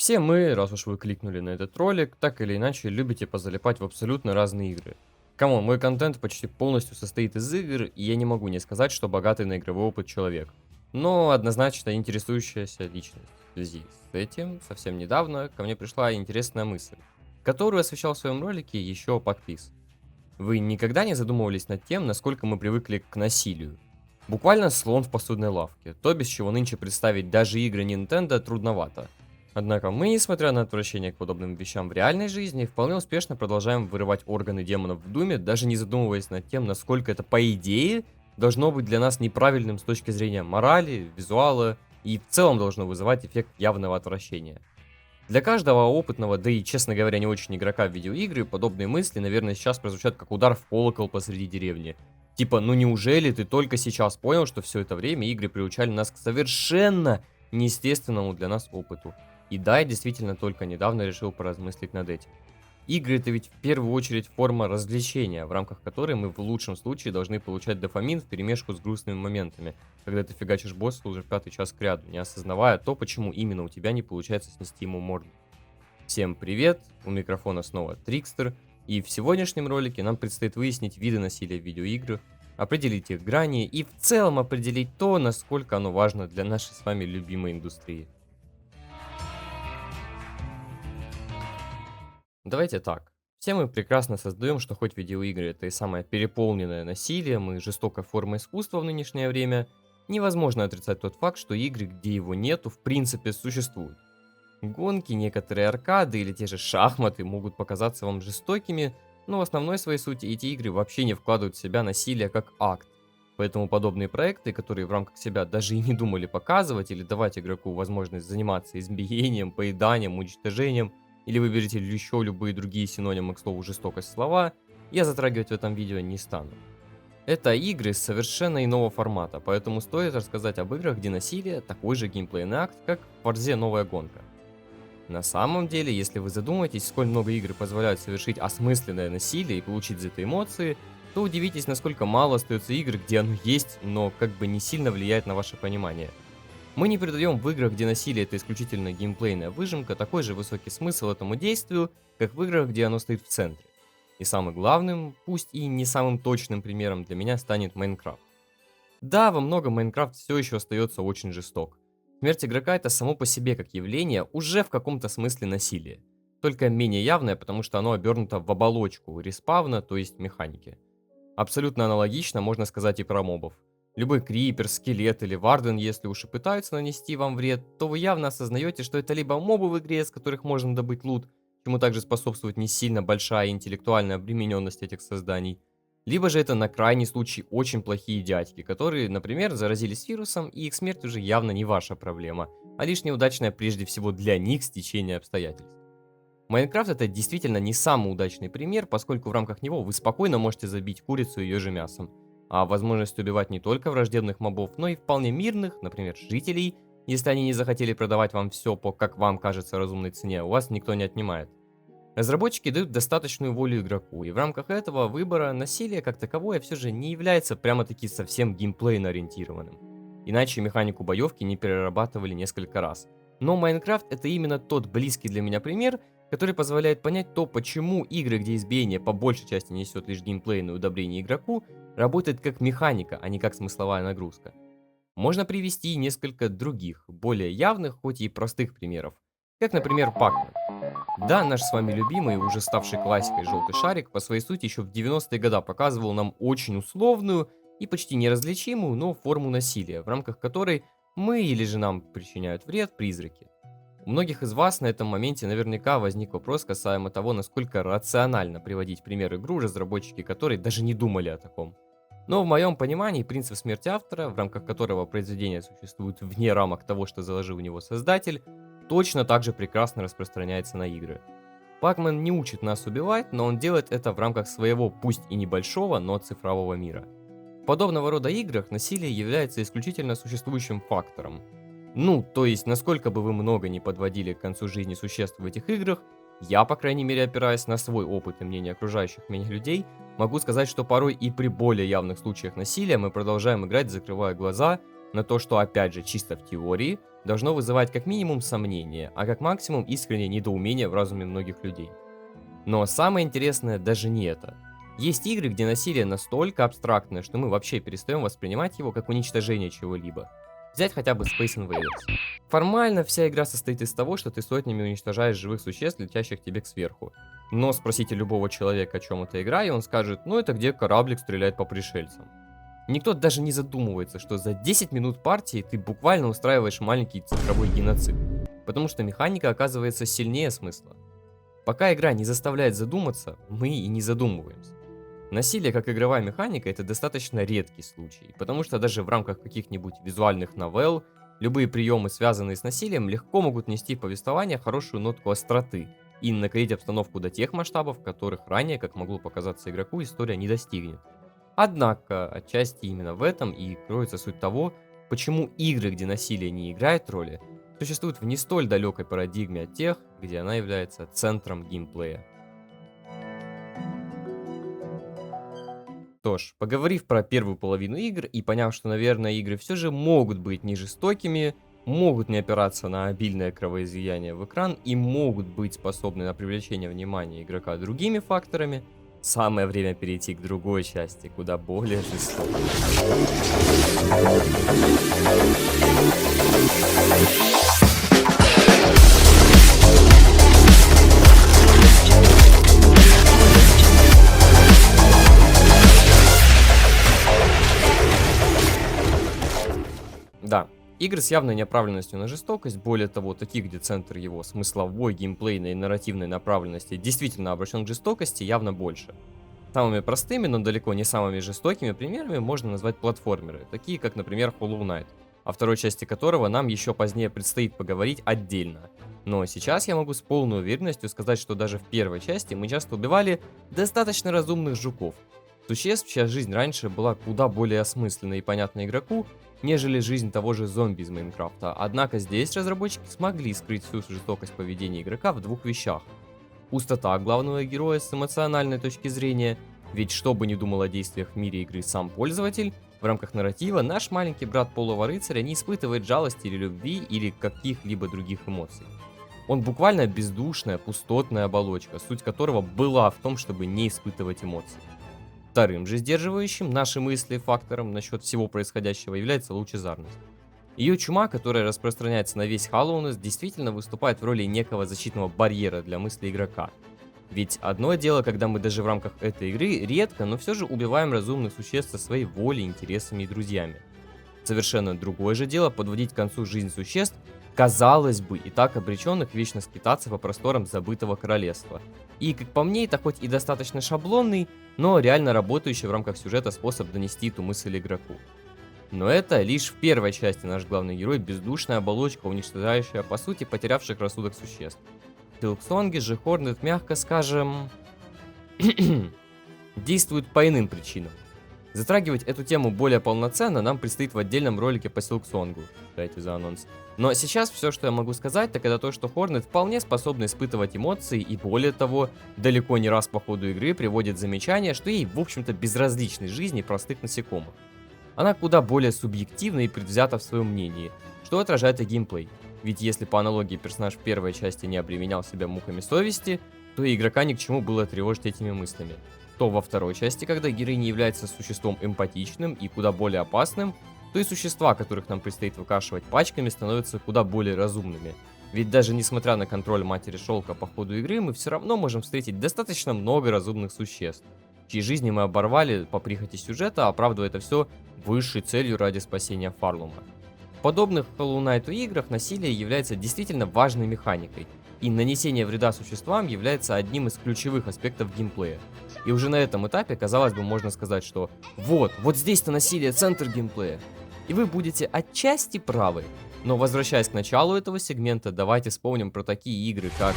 Все мы, раз уж вы кликнули на этот ролик, так или иначе любите позалипать в абсолютно разные игры. Камон, мой контент почти полностью состоит из игр, и я не могу не сказать, что богатый на игровой опыт человек. Но однозначно интересующаяся личность. В связи с этим, совсем недавно ко мне пришла интересная мысль, которую освещал в своем ролике еще подпис. Вы никогда не задумывались над тем, насколько мы привыкли к насилию? Буквально слон в посудной лавке, то без чего нынче представить даже игры Nintendo трудновато. Однако мы, несмотря на отвращение к подобным вещам в реальной жизни, вполне успешно продолжаем вырывать органы демонов в Думе, даже не задумываясь над тем, насколько это, по идее, должно быть для нас неправильным с точки зрения морали, визуала и в целом должно вызывать эффект явного отвращения. Для каждого опытного, да и, честно говоря, не очень игрока в видеоигры, подобные мысли, наверное, сейчас прозвучат как удар в колокол посреди деревни. Типа, ну неужели ты только сейчас понял, что все это время игры приучали нас к совершенно неестественному для нас опыту? И да, я действительно только недавно решил поразмыслить над этим. Игры это ведь в первую очередь форма развлечения, в рамках которой мы в лучшем случае должны получать дофамин вперемешку с грустными моментами, когда ты фигачишь босса уже пятый час кряду, не осознавая то, почему именно у тебя не получается снести ему морду. Всем привет, у микрофона снова Трикстер, и в сегодняшнем ролике нам предстоит выяснить виды насилия в видеоиграх, определить их грани и в целом определить то, насколько оно важно для нашей с вами любимой индустрии. Давайте так. Все мы прекрасно создаем, что хоть видеоигры это и самое переполненное насилием и жестокая форма искусства в нынешнее время, невозможно отрицать тот факт, что игры, где его нету, в принципе существуют. Гонки, некоторые аркады или те же шахматы могут показаться вам жестокими, но в основной своей сути эти игры вообще не вкладывают в себя насилие как акт. Поэтому подобные проекты, которые в рамках себя даже и не думали показывать или давать игроку возможность заниматься избиением, поеданием, уничтожением, или выберите еще любые другие синонимы к слову жестокость слова, я затрагивать в этом видео не стану. Это игры совершенно иного формата, поэтому стоит рассказать об играх, где насилие такой же геймплейный акт, как в Forza новая гонка. На самом деле, если вы задумаетесь, сколь много игр позволяют совершить осмысленное насилие и получить за это эмоции, то удивитесь, насколько мало остается игр, где оно есть, но как бы не сильно влияет на ваше понимание. Мы не придаем в играх, где насилие это исключительно геймплейная выжимка, такой же высокий смысл этому действию, как в играх, где оно стоит в центре. И самым главным, пусть и не самым точным примером для меня станет Майнкрафт. Да, во многом Майнкрафт все еще остается очень жесток. Смерть игрока это само по себе как явление уже в каком-то смысле насилие. Только менее явное, потому что оно обернуто в оболочку респавна, то есть механики. Абсолютно аналогично можно сказать и про мобов. Любой крипер, скелет или варден, если уж и пытаются нанести вам вред, то вы явно осознаете, что это либо мобы в игре, с которых можно добыть лут, чему также способствует не сильно большая интеллектуальная обремененность этих созданий, либо же это на крайний случай очень плохие дядьки, которые, например, заразились вирусом, и их смерть уже явно не ваша проблема, а лишь неудачная прежде всего для них стечение обстоятельств. Майнкрафт это действительно не самый удачный пример, поскольку в рамках него вы спокойно можете забить курицу ее же мясом. А возможность убивать не только враждебных мобов, но и вполне мирных, например, жителей, если они не захотели продавать вам все по, как вам кажется, разумной цене, у вас никто не отнимает. Разработчики дают достаточную волю игроку, и в рамках этого выбора насилие как таковое все же не является прямо-таки совсем геймплейно ориентированным. Иначе механику боевки не перерабатывали несколько раз. Но Майнкрафт это именно тот близкий для меня пример, который позволяет понять то, почему игры, где избиение по большей части несет лишь геймплейное удобрение игроку, работает как механика, а не как смысловая нагрузка. Можно привести несколько других, более явных, хоть и простых примеров, как, например, Pac-Man. Да, наш с вами любимый, уже ставший классикой желтый шарик, по своей сути еще в 90-е годы показывал нам очень условную и почти неразличимую, но форму насилия, в рамках которой мы или же нам причиняют вред призраки. У многих из вас на этом моменте наверняка возник вопрос касаемо того, насколько рационально приводить пример игру, разработчики которой даже не думали о таком. Но в моем понимании принцип смерти автора, в рамках которого произведение существует вне рамок того, что заложил в него создатель, точно так же прекрасно распространяется на игры. Пакман не учит нас убивать, но он делает это в рамках своего, пусть и небольшого, но цифрового мира. В подобного рода играх насилие является исключительно существующим фактором. Ну, то есть, насколько бы вы много не подводили к концу жизни существ в этих играх, я, по крайней мере, опираясь на свой опыт и мнение окружающих меня людей, могу сказать, что порой и при более явных случаях насилия мы продолжаем играть, закрывая глаза на то, что, опять же, чисто в теории, должно вызывать как минимум сомнения, а как максимум искреннее недоумение в разуме многих людей. Но самое интересное даже не это. Есть игры, где насилие настолько абстрактное, что мы вообще перестаем воспринимать его как уничтожение чего-либо. Взять хотя бы Space Invaders. Формально вся игра состоит из того, что ты сотнями уничтожаешь живых существ, летящих тебе сверху. Но спросите любого человека, о чем эта игра, и он скажет, ну это где кораблик стреляет по пришельцам. Никто даже не задумывается, что за 10 минут партии ты буквально устраиваешь маленький цифровой геноцид. Потому что механика оказывается сильнее смысла. Пока игра не заставляет задуматься, мы и не задумываемся. Насилие как игровая механика это достаточно редкий случай, потому что даже в рамках каких-нибудь визуальных новелл, любые приемы, связанные с насилием, легко могут нести в повествование хорошую нотку остроты и накалить обстановку до тех масштабов, которых ранее, как могло показаться игроку, история не достигнет. Однако, отчасти именно в этом и кроется суть того, почему игры, где насилие не играет роли, существуют в не столь далекой парадигме от тех, где она является центром геймплея. Что ж, поговорив про первую половину игр и поняв, что, наверное, игры все же могут быть не жестокими, могут не опираться на обильное кровоизлияние в экран и могут быть способны на привлечение внимания игрока другими факторами, самое время перейти к другой части, куда более жестокой. Да, игры с явной направленностью на жестокость, более того, такие, где центр его смысловой, геймплейной и нарративной направленности действительно обращен к жестокости, явно больше. Самыми простыми, но далеко не самыми жестокими примерами можно назвать платформеры, такие как, например, Hollow Knight, о второй части которого нам еще позднее предстоит поговорить отдельно. Но сейчас я могу с полной уверенностью сказать, что даже в первой части мы часто убивали достаточно разумных жуков, существ, чья жизнь раньше была куда более осмысленной и понятной игроку, нежели жизнь того же зомби из Майнкрафта. Однако здесь разработчики смогли скрыть всю жестокость поведения игрока в двух вещах. Пустота главного героя с эмоциональной точки зрения, ведь что бы ни думал о действиях в мире игры сам пользователь, в рамках нарратива наш маленький брат полого рыцаря не испытывает жалости или любви или каких-либо других эмоций. Он буквально бездушная, пустотная оболочка, суть которого была в том, чтобы не испытывать эмоций. Вторым же сдерживающим наши мысли фактором насчет всего происходящего является лучезарность. Ее чума, которая распространяется на весь Hallownest, действительно выступает в роли некого защитного барьера для мысли игрока. Ведь одно дело, когда мы даже в рамках этой игры редко, но все же убиваем разумных существ со своей волей, интересами и друзьями. Совершенно другое же дело подводить к концу жизнь существ, казалось бы, и так обреченных вечно скитаться по просторам забытого королевства. И, как по мне, это хоть и достаточно шаблонный, но реально работающий в рамках сюжета способ донести эту мысль игроку. Но это лишь в первой части наш главный герой бездушная оболочка, уничтожающая по сути потерявших рассудок существ. В Silksong же Хорнет, мягко скажем, действует по иным причинам. Затрагивать эту тему более полноценно нам предстоит в отдельном ролике по Silksong. Дайте за анонс. Но сейчас все, что я могу сказать, так это то, что Хорнет вполне способна испытывать эмоции и более того, далеко не раз по ходу игры приводит замечание, что ей в общем-то безразличны жизни простых насекомых. Она куда более субъективна и предвзята в своем мнении, что отражает и геймплей. Ведь если по аналогии персонаж в первой части не обременял себя муками совести, то и игрока ни к чему было тревожить этими мыслями. То во второй части, когда героиня является существом эмпатичным и куда более опасным, то и существа, которых нам предстоит выкашивать пачками, становятся куда более разумными. Ведь даже несмотря на контроль матери шелка по ходу игры, мы все равно можем встретить достаточно много разумных существ, чьи жизни мы оборвали по прихоти сюжета, оправдывая это все высшей целью ради спасения Фарлума. В подобных Hollow Knight играх насилие является действительно важной механикой, и нанесение вреда существам является одним из ключевых аспектов геймплея. И уже на этом этапе, казалось бы, можно сказать, что вот здесь-то насилие центр геймплея. И вы будете отчасти правы. Но возвращаясь к началу этого сегмента, давайте вспомним про такие игры, как...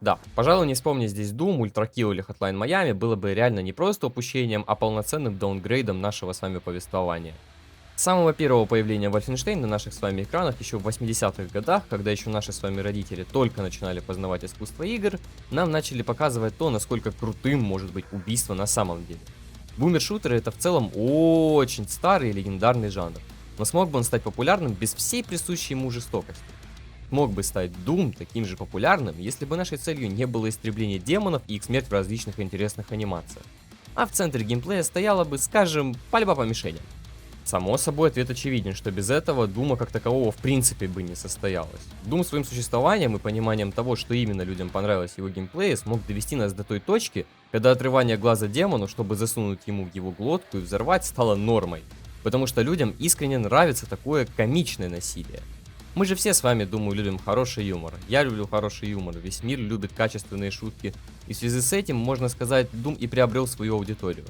Да, пожалуй, не вспомнить здесь Doom, Ultra Kill или Hotline Miami было бы реально не просто упущением, а полноценным даунгрейдом нашего с вами повествования. С самого первого появления Wolfenstein на наших с вами экранах еще в 80-х годах, когда еще наши с вами родители только начинали познавать искусство игр, нам начали показывать то, насколько крутым может быть убийство на самом деле. Бумер-шутеры — это в целом очень старый и легендарный жанр, но смог бы он стать популярным без всей присущей ему жестокости? Мог бы стать Doom таким же популярным, если бы нашей целью не было истребление демонов и их смерть в различных интересных анимациях, а в центре геймплея стояла бы, скажем, пальба по мишеням. Само собой, ответ очевиден, что без этого Дума как такового в принципе бы не состоялось. Doom своим существованием и пониманием того, что именно людям понравилось в его геймплее, смог довести нас до той точки, когда отрывание глаза демону, чтобы засунуть ему в его глотку и взорвать, стало нормой. Потому что людям искренне нравится такое комичное насилие. Мы же все с вами, думаю, любим хороший юмор. Я люблю хороший юмор, весь мир любит качественные шутки. И в связи с этим, можно сказать, Doom и приобрел свою аудиторию.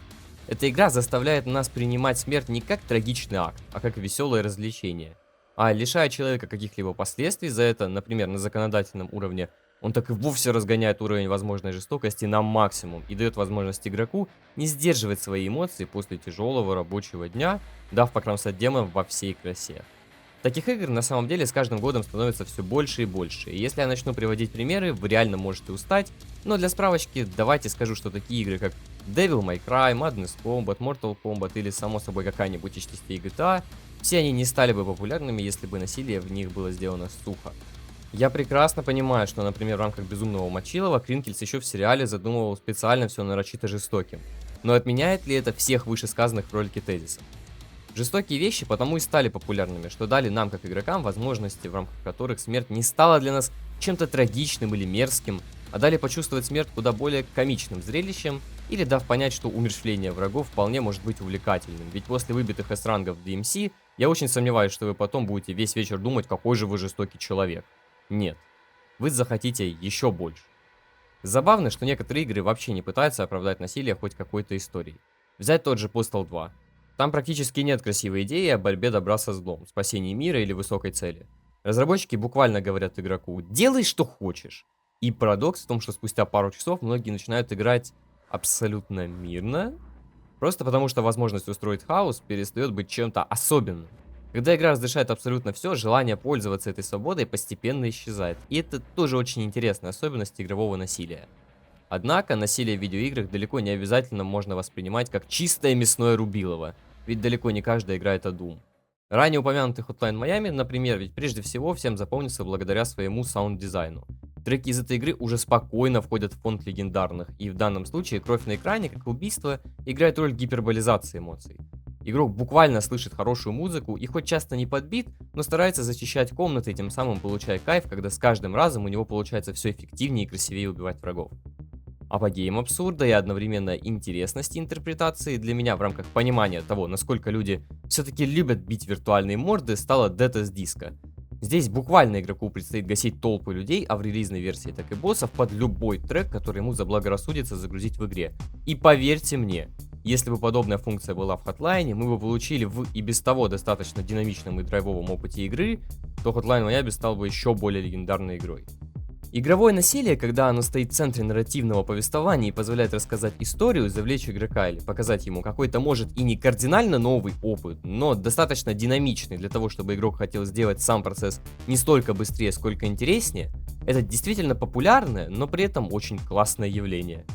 Эта игра заставляет нас принимать смерть не как трагичный акт, а как веселое развлечение. А лишая человека каких-либо последствий за это, например, на законодательном уровне, он так и вовсе разгоняет уровень возможной жестокости на максимум и дает возможность игроку не сдерживать свои эмоции после тяжелого рабочего дня, дав покромсать демонов во всей красе. Таких игр на самом деле с каждым годом становится все больше и больше, и если я начну приводить примеры, вы реально можете устать, но для справочки давайте скажу, что такие игры как Devil May Cry, Madness Combat, Mortal Kombat или само собой какая-нибудь из частей GTA, все они не стали бы популярными, если бы насилие в них было сделано сухо. Я прекрасно понимаю, что, например, в рамках Безумного Мочилова Кринкельс еще в сериале задумывал специально все нарочито жестоким, но отменяет ли это всех вышесказанных в ролике тезисов? Жестокие вещи потому и стали популярными, что дали нам, как игрокам, возможности, в рамках которых смерть не стала для нас чем-то трагичным или мерзким, а дали почувствовать смерть куда более комичным зрелищем, или дав понять, что умерщвление врагов вполне может быть увлекательным, ведь после выбитых S-рангов в DMC, я очень сомневаюсь, что вы потом будете весь вечер думать, какой же вы жестокий человек. Нет. Вы захотите еще больше. Забавно, что некоторые игры вообще не пытаются оправдать насилие хоть какой-то историей. Взять тот же Postal 2. Там практически нет красивой идеи о борьбе добра со злом, спасении мира или высокой цели. Разработчики буквально говорят игроку: делай что хочешь. И парадокс в том, что спустя пару часов многие начинают играть абсолютно мирно, просто потому что возможность устроить хаос перестает быть чем-то особенным. Когда игра разрешает абсолютно все, желание пользоваться этой свободой постепенно исчезает. И это тоже очень интересная особенность игрового насилия. Однако насилие в видеоиграх далеко не обязательно можно воспринимать как чистое мясное рубилово, ведь далеко не каждая игра это Doom. Ранее упомянутый Hotline Miami, например, ведь прежде всего всем запомнится благодаря своему саунд-дизайну. Треки из этой игры уже спокойно входят в фонд легендарных, и в данном случае кровь на экране, как и убийство, играет роль гиперболизации эмоций. Игрок буквально слышит хорошую музыку и хоть часто не подбит, но старается зачищать комнаты и тем самым получая кайф, когда с каждым разом у него получается все эффективнее и красивее убивать врагов. Апогеем абсурда и одновременно интересности интерпретации для меня в рамках понимания того, насколько люди все-таки любят бить виртуальные морды, стала Death Disco. Здесь буквально игроку предстоит гасить толпы людей, а в релизной версии так и боссов под любой трек, который ему заблагорассудится загрузить в игре. И поверьте мне, если бы подобная функция была в Hotline, мы бы получили в и без того достаточно динамичном и драйвовом опыте игры, то Hotline Miami стал бы еще более легендарной игрой. Игровое насилие, когда оно стоит в центре нарративного повествования и позволяет рассказать историю, завлечь игрока или показать ему какой-то, может, и не кардинально новый опыт, но достаточно динамичный для того, чтобы игрок хотел сделать сам процесс не столько быстрее, сколько интереснее, это действительно популярное, но при этом очень классное явление.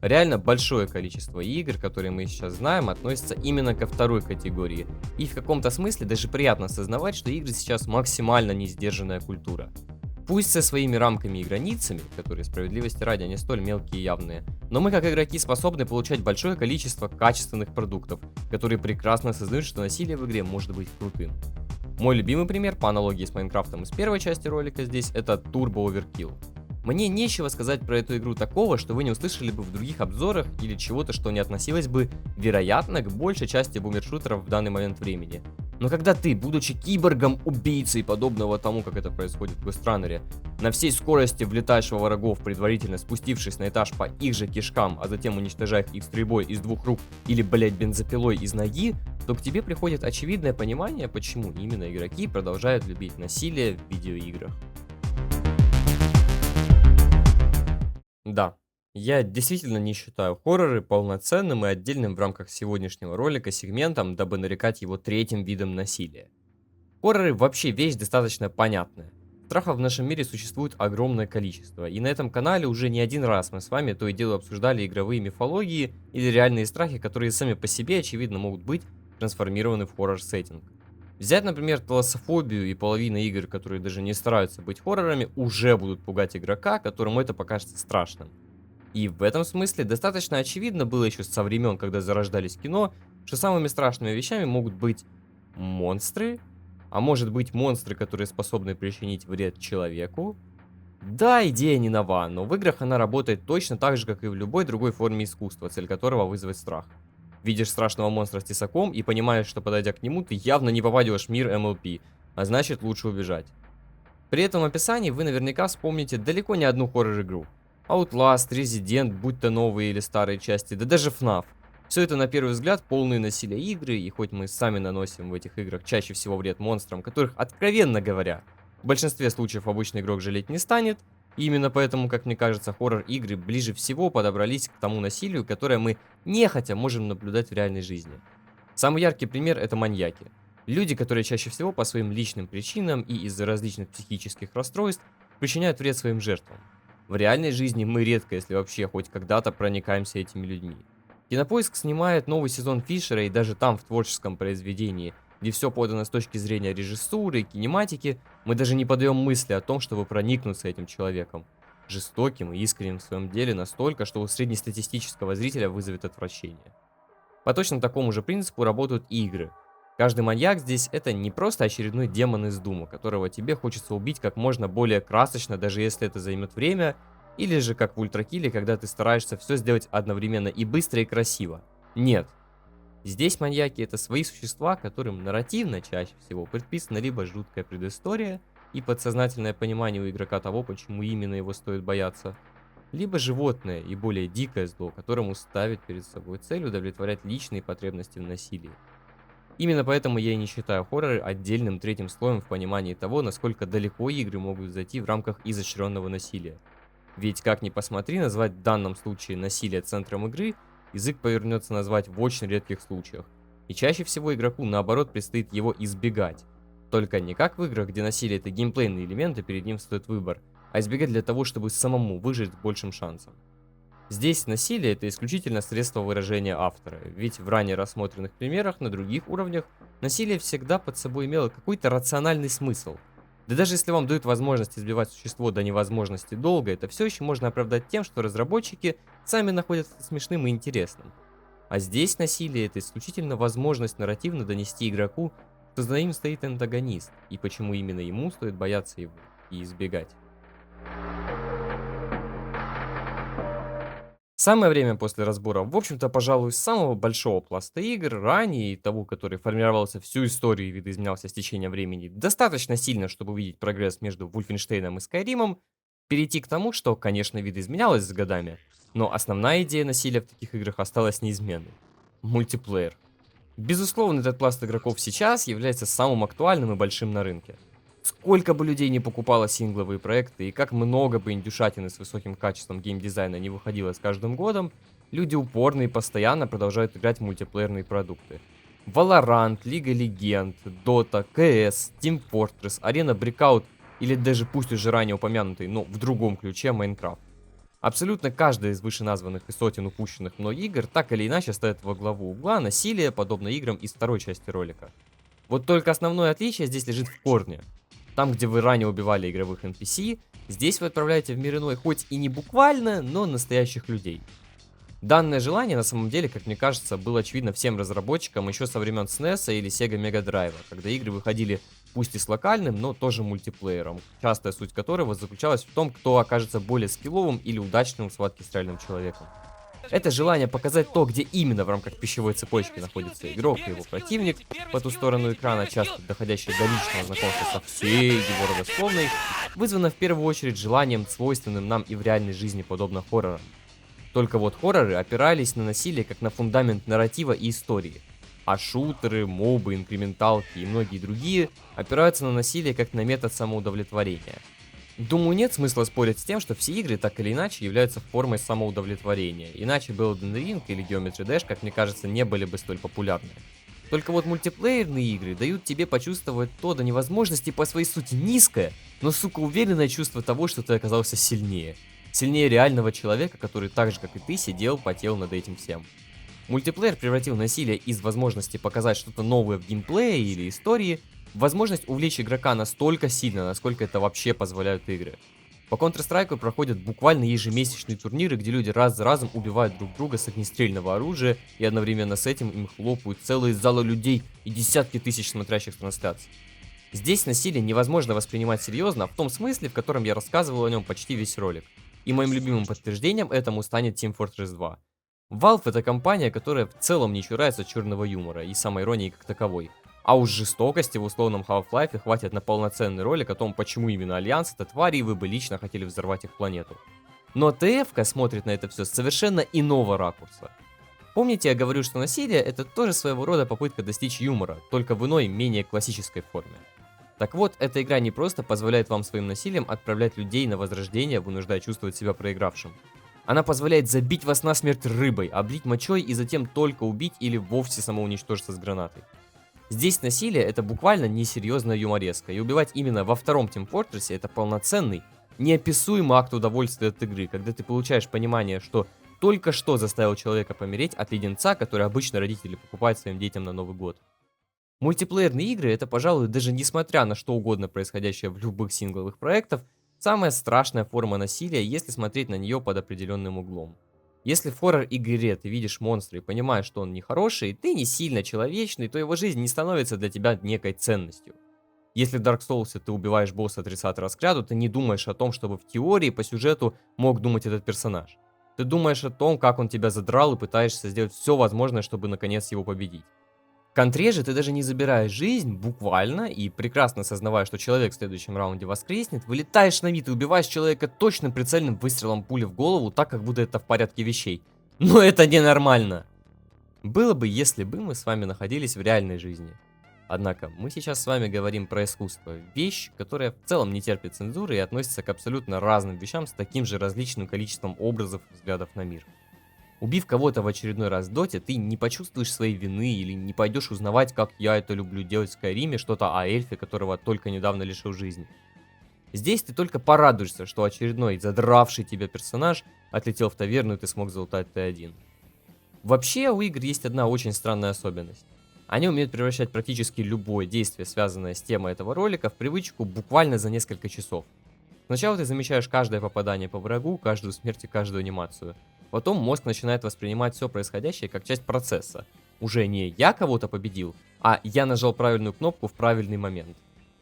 Реально большое количество игр, которые мы сейчас знаем, относятся именно ко второй категории. И в каком-то смысле даже приятно осознавать, что игры сейчас максимально несдержанная культура. Пусть со своими рамками и границами, которые справедливости ради не столь мелкие и явные, но мы как игроки способны получать большое количество качественных продуктов, которые прекрасно осознают, что насилие в игре может быть крутым. Мой любимый пример по аналогии с Майнкрафтом из первой части ролика здесь это Turbo Overkill. Мне нечего сказать про эту игру такого, что вы не услышали бы в других обзорах или чего-то, что не относилось бы, вероятно, к большей части бумершутеров в данный момент времени. Но когда ты, будучи киборгом-убийцей, подобного тому, как это происходит в Ghost на всей скорости влетаешь во врагов, предварительно спустившись на этаж по их же кишкам, а затем уничтожая их стрельбой из двух рук или, блять, бензопилой из ноги, то к тебе приходит очевидное понимание, почему именно игроки продолжают любить насилие в видеоиграх. Да, Я действительно не считаю хорроры полноценным и отдельным в рамках сегодняшнего ролика сегментом, дабы нарекать его третьим видом насилия. Хорроры вообще вещь достаточно понятная. Страхов в нашем мире существует огромное количество, и на этом канале уже не один раз мы с вами то и дело обсуждали игровые мифологии или реальные страхи, которые сами по себе, очевидно, могут быть трансформированы в хоррор-сеттинг. Взять, например, талассофобию, и половина игр, которые даже не стараются быть хоррорами, уже будут пугать игрока, которому это покажется страшным. И в этом смысле достаточно очевидно было еще со времен, когда зарождались кино, что самыми страшными вещами могут быть монстры, а может быть монстры, которые способны причинить вред человеку. Да, идея не нова, но в играх она работает точно так же, как и в любой другой форме искусства, цель которого вызвать страх. Видишь страшного монстра с тесаком и понимаешь, что подойдя к нему, ты явно не попадешь в мир MLP, а значит лучше убежать. При этом описании вы наверняка вспомните далеко не одну хоррор-игру. Outlast, Resident, будь то новые или старые части, да даже FNAF. Все это на первый взгляд полные насилия игры, и хоть мы сами наносим в этих играх чаще всего вред монстрам, которых, откровенно говоря, в большинстве случаев обычный игрок жалеть не станет, и именно поэтому, как мне кажется, хоррор-игры ближе всего подобрались к тому насилию, которое мы нехотя можем наблюдать в реальной жизни. Самый яркий пример — это маньяки. Люди, которые чаще всего по своим личным причинам и из-за различных психических расстройств причиняют вред своим жертвам. В реальной жизни мы редко, если вообще хоть когда-то, проникаемся этими людьми. Кинопоиск снимает новый сезон Фишера, и даже там, в творческом произведении, где все подано с точки зрения режиссуры и кинематики, мы даже не подаем мысли о том, чтобы проникнуться этим человеком. Жестоким и искренним в своем деле настолько, что у среднестатистического зрителя вызовет отвращение. По точно такому же принципу работают и игры. Каждый маньяк здесь — это не просто очередной демон из Дума, которого тебе хочется убить как можно более красочно, даже если это займет время, или же как в Ультракилле, когда ты стараешься все сделать одновременно и быстро, и красиво. Нет. Здесь маньяки — это свои существа, которым нарративно чаще всего предписана либо жуткая предыстория и подсознательное понимание у игрока того, почему именно его стоит бояться, либо животное и более дикое зло, которому ставит перед собой цель удовлетворять личные потребности в насилии. Именно поэтому я и не считаю хорроры отдельным третьим слоем в понимании того, насколько далеко игры могут зайти в рамках изощренного насилия. Ведь как ни посмотри, назвать в данном случае насилие центром игры, язык повернется назвать в очень редких случаях. И чаще всего игроку наоборот предстоит его избегать. Только не как в играх, где насилие — это геймплейный элемент и перед ним стоит выбор, а избегать для того, чтобы самому выжить с большим шансом. Здесь насилие — это исключительно средство выражения автора, ведь в ранее рассмотренных примерах на других уровнях насилие всегда под собой имело какой-то рациональный смысл. Да даже если вам дают возможность избивать существо до невозможности долго, это все еще можно оправдать тем, что разработчики сами находят это смешным и интересным. А здесь насилие — это исключительно возможность нарративно донести игроку, что за ним стоит антагонист, и почему именно ему стоит бояться его и избегать. Самое время после разбора, в общем-то, пожалуй, самого большого пласта игр, ранее и того, который формировался всю историю и видоизменялся с течением времени, достаточно сильно, чтобы увидеть прогресс между Вульфенштейном и Скайримом, перейти к тому, что, конечно, видоизменялось с годами, но основная идея насилия в таких играх осталась неизменной. Мультиплеер. Безусловно, этот пласт игроков сейчас является самым актуальным и большим на рынке. Сколько бы людей не покупало сингловые проекты и как много бы индюшатины с высоким качеством геймдизайна не выходило с каждым годом, люди упорно и постоянно продолжают играть в мультиплеерные продукты. Valorant, Лига Легенд, Dota, CS, Team Fortress, Arena Breakout или даже пусть уже ранее упомянутый, но в другом ключе Minecraft. Абсолютно каждая из вышеназванных и сотен упущенных мной игр так или иначе ставит во главу угла насилие, подобно играм из второй части ролика. Вот только основное отличие здесь лежит в корне. Там, где вы ранее убивали игровых NPC, здесь вы отправляете в мир иной хоть и не буквально, но настоящих людей. Данное желание, на самом деле, как мне кажется, было очевидно всем разработчикам еще со времен SNES или Sega Mega Drive, когда игры выходили пусть и с локальным, но тоже мультиплеером, частая суть которого заключалась в том, кто окажется более скилловым или удачным в схватке с реальным человеком. Это желание показать то, где именно в рамках пищевой цепочки находится игрок и его противник, по ту сторону экрана, часто доходящий до личного знакомства со всей его родословной, вызвано в первую очередь желанием, свойственным нам и в реальной жизни, подобно хоррорам. Только вот хорроры опирались на насилие как на фундамент нарратива и истории, а шутеры, мобы, инкременталки и многие другие опираются на насилие как на метод самоудовлетворения. Думаю, нет смысла спорить с тем, что все игры так или иначе являются формой самоудовлетворения. Иначе бы Elden Ring или Geometry Dash, как мне кажется, не были бы столь популярны. Только вот мультиплеерные игры дают тебе почувствовать то до невозможности по своей сути низкое, но, сука, уверенное чувство того, что ты оказался сильнее. Сильнее реального человека, который так же, как и ты, сидел, потел над этим всем. Мультиплеер превратил насилие из возможности показать что-то новое в геймплее или истории в возможность увлечь игрока настолько сильно, насколько это вообще позволяют игры. По Counter-Strike проходят буквально ежемесячные турниры, где люди раз за разом убивают друг друга с огнестрельного оружия, и одновременно с этим им хлопают целые залы людей и десятки тысяч смотрящих трансляций. Здесь насилие невозможно воспринимать серьезно, в том смысле, в котором я рассказывал о нем почти весь ролик. И моим любимым подтверждением этому станет Team Fortress 2. Valve это компания, которая в целом не чурается черного юмора и самоиронии как таковой. А уж жестокости в условном Half-Life хватит на полноценный ролик о том, почему именно Альянс это твари, и вы бы лично хотели взорвать их планету. Но ТФ смотрит на это все с совершенно иного ракурса. Помните, я говорю, что насилие это тоже своего рода попытка достичь юмора, только в иной, менее классической форме. Так вот, эта игра не просто позволяет вам своим насилием отправлять людей на возрождение, вынуждая чувствовать себя проигравшим. Она позволяет забить вас насмерть рыбой, облить мочой и затем только убить или вовсе самоуничтожиться с гранатой. Здесь насилие это буквально несерьезная юмореска, и убивать именно во втором Team Fortress это полноценный, неописуемый акт удовольствия от игры, когда ты получаешь понимание, что только что заставил человека помереть от леденца, который обычно родители покупают своим детям на Новый год. Мультиплеерные игры это, пожалуй, даже несмотря на что угодно происходящее в любых сингловых проектах, самая страшная форма насилия, если смотреть на нее под определенным углом. Если в хоррор-игре ты видишь монстра и понимаешь, что он нехороший, ты не сильно человечный, то его жизнь не становится для тебя некой ценностью. Если в Dark Souls ты убиваешь босса 30 раз кряду, ты не думаешь о том, чтобы в теории по сюжету мог думать этот персонаж. Ты думаешь о том, как он тебя задрал и пытаешься сделать все возможное, чтобы наконец его победить. В контре же ты даже не забираешь жизнь, буквально, и прекрасно осознавая, что человек в следующем раунде воскреснет, вылетаешь на вид и убиваешь человека точным прицельным выстрелом пули в голову, так как будто это в порядке вещей. Но это ненормально! Было бы, если бы мы с вами находились в реальной жизни. Однако, мы сейчас с вами говорим про искусство, вещь, которая в целом не терпит цензуры и относится к абсолютно разным вещам с таким же различным количеством образов и взглядов на мир. Убив кого-то в очередной раз в доте, ты не почувствуешь своей вины или не пойдешь узнавать, как я это люблю делать в Скайриме, что-то о эльфе, которого только недавно лишил жизни. Здесь ты только порадуешься, что очередной задравший тебя персонаж отлетел в таверну и ты смог залутать Т1. Вообще у игр есть одна очень странная особенность. Они умеют превращать практически любое действие, связанное с темой этого ролика, в привычку буквально за несколько часов. Сначала ты замечаешь каждое попадание по врагу, каждую смерть и каждую анимацию. Потом мозг начинает воспринимать все происходящее как часть процесса. Уже не я кого-то победил, а я нажал правильную кнопку в правильный момент.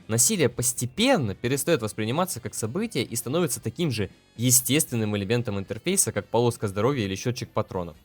Насилие постепенно перестает восприниматься как событие и становится таким же естественным элементом интерфейса, как полоска здоровья или счетчик патронов.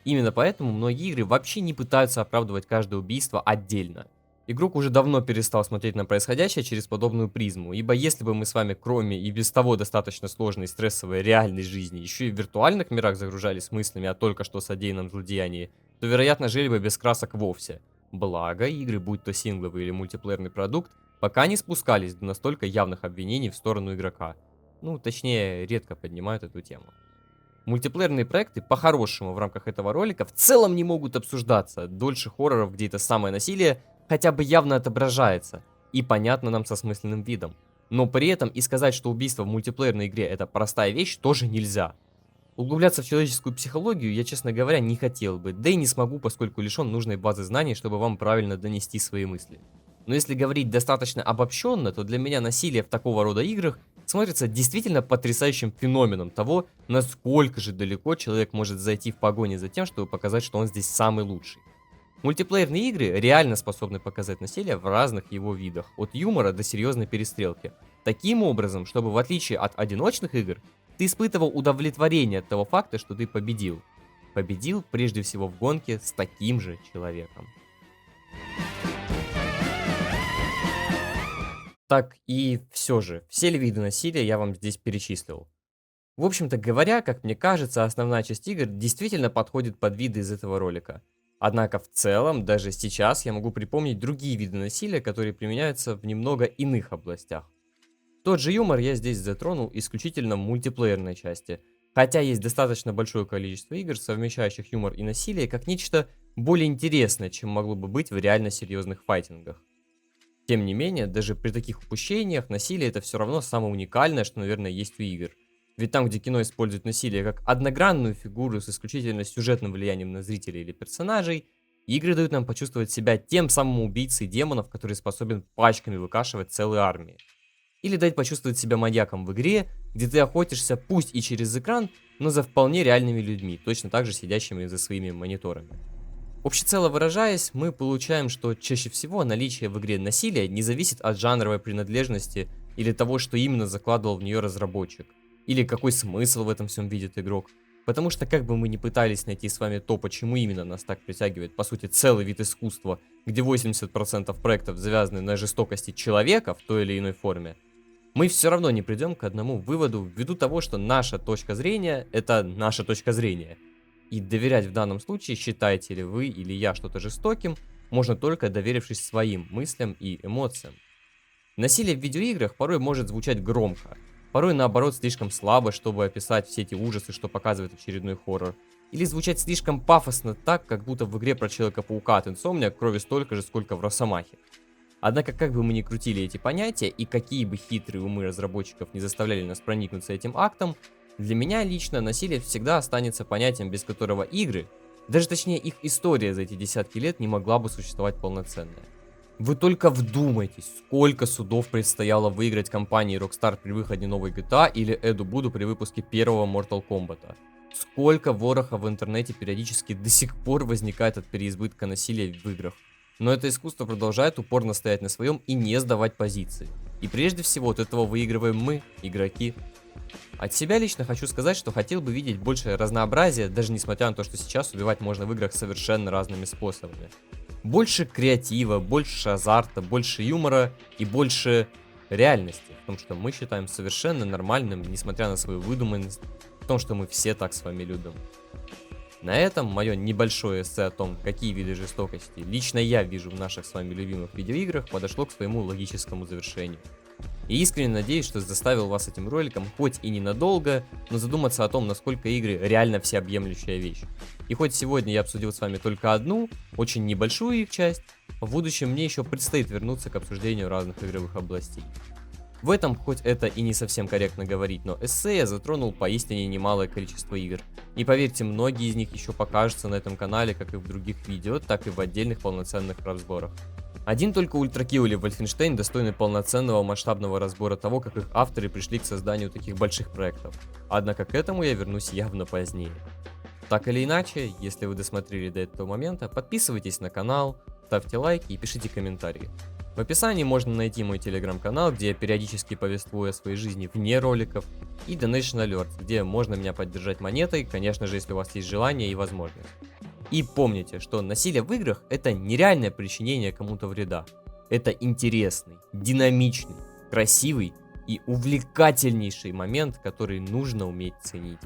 Именно поэтому многие игры вообще не пытаются оправдывать каждое убийство отдельно. Игрок уже давно перестал смотреть на происходящее через подобную призму, ибо если бы мы с вами, кроме и без того достаточно сложной и стрессовой реальной жизни, еще и в виртуальных мирах загружались мыслями о только что содеянном злодеянии, то, вероятно, жили бы без красок вовсе. Благо, игры, будь то сингловый или мультиплеерный продукт, пока не спускались до настолько явных обвинений в сторону игрока. Ну, точнее, редко поднимают эту тему. Мультиплеерные проекты, по-хорошему, в рамках этого ролика в целом не могут обсуждаться дольше хорроров, где это самое насилие хотя бы явно отображается и понятно нам со смысленным видом. Но при этом и сказать, что убийство в мультиплеерной игре это простая вещь, тоже нельзя. Углубляться в человеческую психологию я, честно говоря, не хотел бы, да и не смогу, поскольку лишен нужной базы знаний, чтобы вам правильно донести свои мысли. Но если говорить достаточно обобщенно, то для меня насилие в такого рода играх смотрится действительно потрясающим феноменом того, насколько же далеко человек может зайти в погоне за тем, чтобы показать, что он здесь самый лучший. Мультиплеерные игры реально способны показать насилие в разных его видах, от юмора до серьезной перестрелки. Таким образом, чтобы в отличие от одиночных игр, ты испытывал удовлетворение от того факта, что ты победил. Победил прежде всего в гонке с таким же человеком. Так и все же, все ли виды насилия я вам здесь перечислил. В общем-то говоря, как мне кажется, основная часть игр действительно подходит под виды из этого ролика. Однако в целом, даже сейчас я могу припомнить другие виды насилия, которые применяются в немного иных областях. Тот же юмор я здесь затронул исключительно в мультиплеерной части, хотя есть достаточно большое количество игр, совмещающих юмор и насилие, как нечто более интересное, чем могло бы быть в реально серьезных файтингах. Тем не менее, даже при таких упущениях, насилие это все равно самое уникальное, что, наверное, есть у игр. Ведь там, где кино использует насилие как одногранную фигуру с исключительно сюжетным влиянием на зрителей или персонажей, игры дают нам почувствовать себя тем самым убийцей демонов, который способен пачками выкашивать целые армии. Или дать почувствовать себя маньяком в игре, где ты охотишься пусть и через экран, но за вполне реальными людьми, точно так же сидящими за своими мониторами. Общецело выражаясь, мы получаем, что чаще всего наличие в игре насилия не зависит от жанровой принадлежности или того, что именно закладывал в нее разработчик, или какой смысл в этом всем видит игрок. Потому что как бы мы ни пытались найти с вами то, почему именно нас так притягивает, по сути, целый вид искусства, где 80% проектов завязаны на жестокости человека в той или иной форме, мы все равно не придем к одному выводу ввиду того, что наша точка зрения — это наша точка зрения. И доверять в данном случае, считаете ли вы или я что-то жестоким, можно только доверившись своим мыслям и эмоциям. Насилие в видеоиграх порой может звучать громко, порой наоборот слишком слабо, чтобы описать все эти ужасы, что показывает очередной хоррор, или звучать слишком пафосно так, как будто в игре про Человека-паука от Insomniac крови столько же, сколько в Росомахе. Однако, как бы мы ни крутили эти понятия, и какие бы хитрые умы разработчиков не заставляли нас проникнуться этим актом, для меня лично насилие всегда останется понятием, без которого игры, даже точнее их история за эти десятки лет не могла бы существовать полноценная. Вы только вдумайтесь, сколько судов предстояло выиграть компании Rockstar при выходе новой GTA или Эду Буду при выпуске первого Mortal Kombat. Сколько вороха в интернете периодически до сих пор возникает от переизбытка насилия в играх. Но это искусство продолжает упорно стоять на своем и не сдавать позиции. И прежде всего от этого выигрываем мы, игроки. От себя лично хочу сказать, что хотел бы видеть больше разнообразия, даже несмотря на то, что сейчас убивать можно в играх совершенно разными способами. Больше креатива, больше азарта, больше юмора и больше реальности в том, что мы считаем совершенно нормальным, несмотря на свою выдуманность, в том, что мы все так с вами любим. На этом мое небольшое эссе о том, какие виды жестокости лично я вижу в наших с вами любимых видеоиграх, подошло к своему логическому завершению. И искренне надеюсь, что заставил вас этим роликом, хоть и ненадолго, но задуматься о том, насколько игры реально всеобъемлющая вещь. И хоть сегодня я обсудил с вами только одну, очень небольшую их часть, в будущем мне еще предстоит вернуться к обсуждению разных игровых областей. В этом, хоть это и не совсем корректно говорить, но эссе я затронул поистине немалое количество игр. И поверьте, многие из них еще покажутся на этом канале, как и в других видео, так и в отдельных полноценных разборах. Один только Ultra Kill или Wolfenstein достойны полноценного масштабного разбора того, как их авторы пришли к созданию таких больших проектов. Однако к этому я вернусь явно позднее. Так или иначе, если вы досмотрели до этого момента, подписывайтесь на канал, ставьте лайки и пишите комментарии. В описании можно найти мой телеграм-канал, где я периодически повествую о своей жизни вне роликов, и Donation Alerts, где можно меня поддержать монетой, конечно же, если у вас есть желание и возможность. И помните, что насилие в играх — это нереальное причинение кому-то вреда. Это интересный, динамичный, красивый и увлекательнейший момент, который нужно уметь ценить.